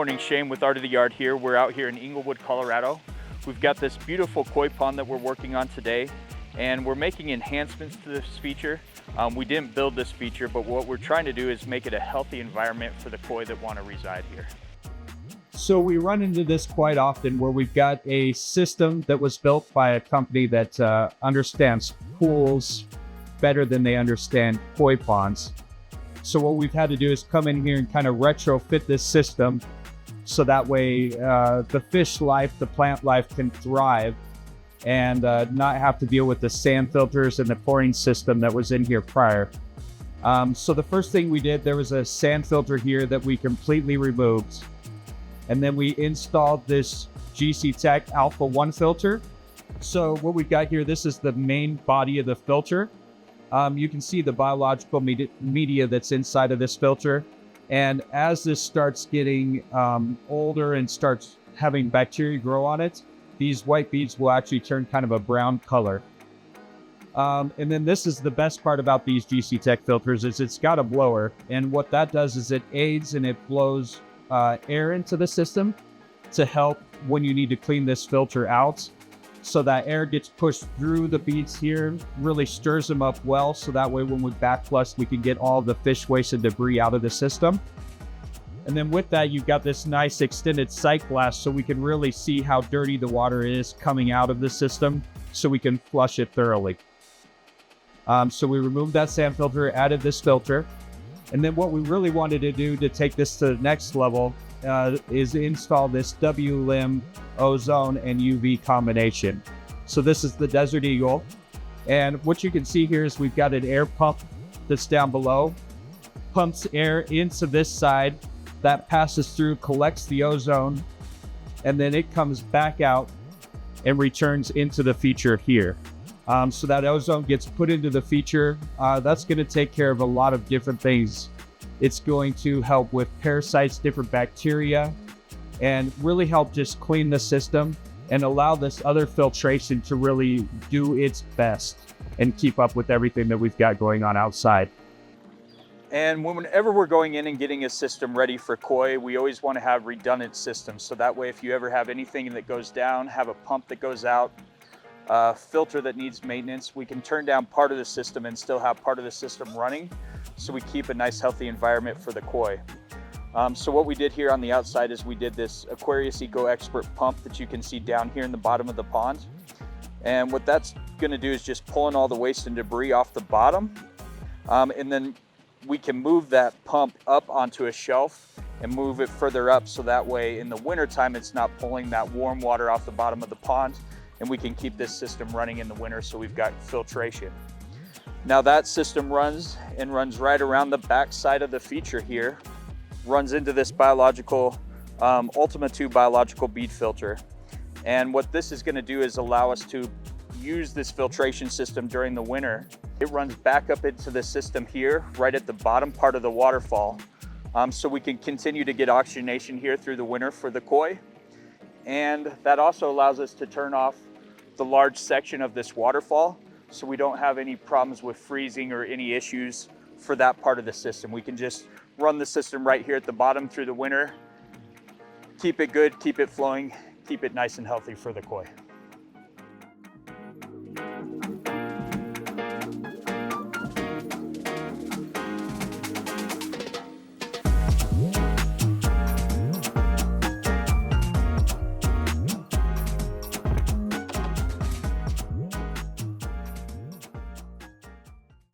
morning, Shane with Art of the Yard here. We're out here in Englewood, Colorado. We've got this beautiful koi pond that we're working on today, and we're making enhancements to this feature. We didn't build this feature, but what we're trying to do is make it a healthy environment for the koi that want to reside here. So we run into this quite often where we've got a system that was built by a company that understands pools better than they understand koi ponds. So what we've had to do is come in here and kind of retrofit this system so that way the fish life, the plant life can thrive and not have to deal with the sand filters and the pouring system that was in here prior. So the first thing we did, there was a sand filter here that we completely removed. And then we installed this GC Tech Alpha 1 filter. So what we've got here, this is the main body of the filter. You can see the biological media that's inside of this filter. And as this starts getting older and starts having bacteria grow on it, these white beads will actually turn kind of a brown color. And then this is the best part about these GC Tech filters is it's got a blower. And what that does is it aids and it blows air into the system to help when you need to clean this filter out. So that air gets pushed through the beads here, really stirs them up well. So that way when we back flush, we can get all the fish waste and debris out of the system. And then with that, you've got this nice extended sight glass so we can really see how dirty the water is coming out of the system so we can flush it thoroughly. So we removed that sand filter, added this filter. And then what we really wanted to do to take this to the next level is install this W-limb ozone and UV combination. So this is the Desert Eagle. And what you can see here is we've got an air pump that's down below, pumps air into this side, that passes through, collects the ozone, and then it comes back out and returns into the feature here. So that ozone gets put into the feature. That's going to take care of a lot of different things. It's going to help with parasites, different bacteria, and really help just clean the system and allow this other filtration to really do its best and keep up with everything that we've got going on outside. And whenever we're going in and getting a system ready for koi, we always want to have redundant systems. So that way, if you ever have anything that goes down, have a pump that goes out, filter that needs maintenance, we can turn down part of the system and still have part of the system running. So we keep a nice healthy environment for the koi. So what we did here on the outside is we did this Aquarius Eco Expert pump that you can see down here in the bottom of the pond. And what that's going to do is just pulling all the waste and debris off the bottom. And then we can move that pump up onto a shelf and move it further up so that way in the winter time it's not pulling that warm water off the bottom of the pond, and we can keep this system running in the winter so we've got filtration. Now that system runs right around the back side of the feature here, runs into this biological, Ultima 2 biological bead filter. And what this is gonna do is allow us to use this filtration system during the winter. It runs back up into the system here, right at the bottom part of the waterfall. So we can continue to get oxygenation here through the winter for the koi. And that also allows us to turn off the large section of this waterfall so we don't have any problems with freezing or any issues for that part of the system. We can just run the system right here at the bottom through the winter, keep it good, keep it flowing, keep it nice and healthy for the koi.